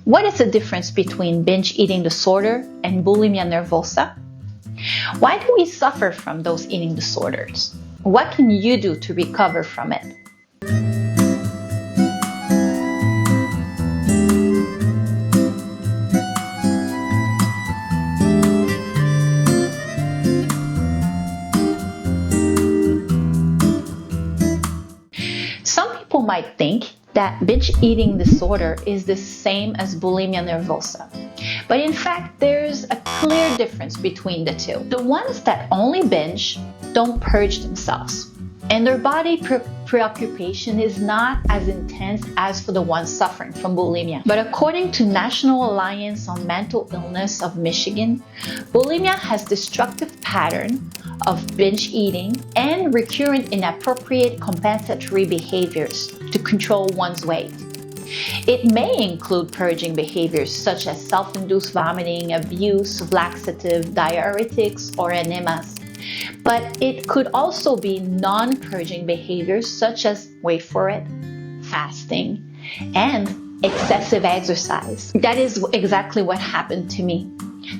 What is the difference between binge eating disorder and bulimia nervosa? Why do we suffer from those eating disorders? What can you do to recover from it? Some people might think that binge eating disorder is the same as bulimia nervosa. But in fact, there's a clear difference between the two. The ones that only binge don't purge themselves, and their body preoccupation is not as intense as for the ones suffering from bulimia. But according to National Alliance on Mental Illness of Michigan, bulimia has destructive pattern of binge eating and recurrent inappropriate compensatory behaviors to control one's weight. It may include purging behaviors such as self-induced vomiting, abuse of laxative, diuretics, or enemas. But it could also be non-purging behaviors such as, wait for it, fasting, and excessive exercise. That is exactly what happened to me.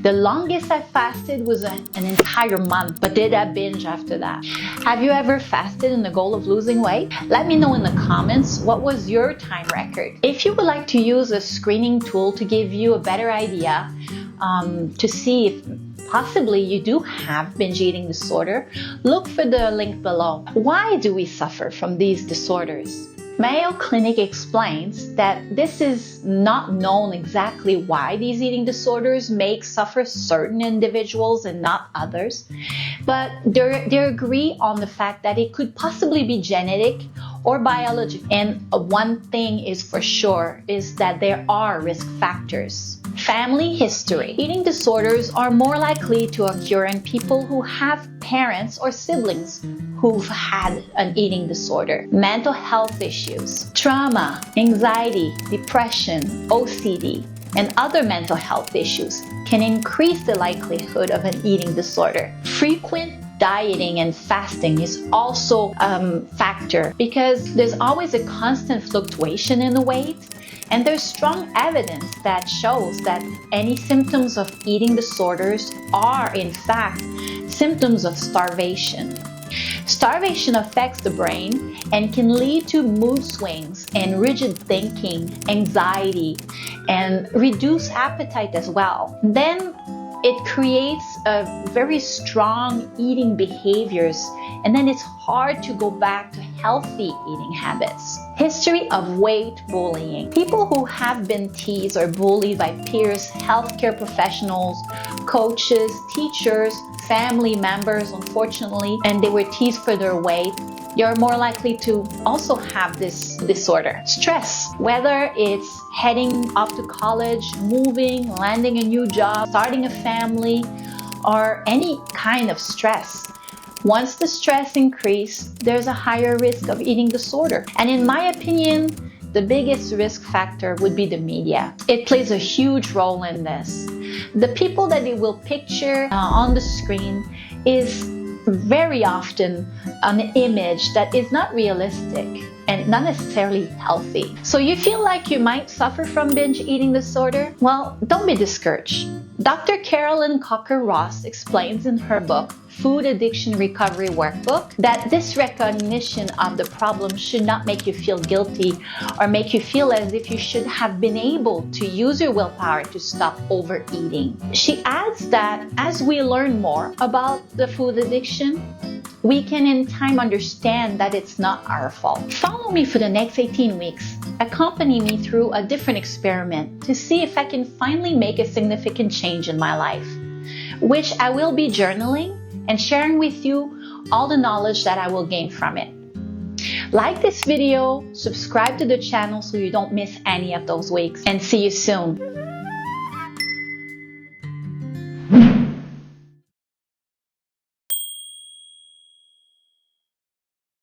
The longest I fasted was an entire month, but did I binge after that? Have you ever fasted in the goal of losing weight? Let me know in the comments what was your time record. If you would like to use a screening tool to give you a better idea to see if possibly you do have binge eating disorder, look for the link below. Why do we suffer from these disorders? Mayo Clinic explains that this is not known exactly why these eating disorders may suffer certain individuals and not others, but they agree on the fact that it could possibly be genetic or biological. And one thing is for sure is that there are risk factors. Family history. Eating disorders are more likely to occur in people who have parents or siblings who've had an eating disorder. Mental health issues, trauma, anxiety, depression, OCD, and other mental health issues can increase the likelihood of an eating disorder. Frequent dieting and fasting is also a factor because there's always a constant fluctuation in the weight. And there's strong evidence that shows that any symptoms of eating disorders are, in fact, symptoms of starvation. Starvation affects the brain and can lead to mood swings and rigid thinking, anxiety, and reduced appetite as well. Then it creates a very strong eating behaviors, and then it's hard to go back to healthy eating habits. History of weight bullying. People who have been teased or bullied by peers, healthcare professionals, coaches, teachers, family members, unfortunately, and they were teased for their weight, you're more likely to also have this disorder. Stress, whether it's heading off to college, moving, landing a new job, starting a family, or any kind of stress. Once the stress increases, there's a higher risk of eating disorder. And in my opinion, the biggest risk factor would be the media. It plays a huge role in this. The people that it will picture on the screen is very often an image that is not realistic and not necessarily healthy. So you feel like you might suffer from binge eating disorder? Well, don't be discouraged. Dr. Carolyn Ross explains in her book, Food Addiction Recovery Workbook, that this recognition of the problem should not make you feel guilty or make you feel as if you should have been able to use your willpower to stop overeating. She adds that as we learn more about the food addiction, we can in time understand that it's not our fault. Follow me for the next 18 weeks. Accompany me through a different experiment to see if I can finally make a significant change in my life, which I will be journaling and sharing with you all the knowledge that I will gain from it. Like this video, subscribe to the channel so you don't miss any of those weeks, and see you soon.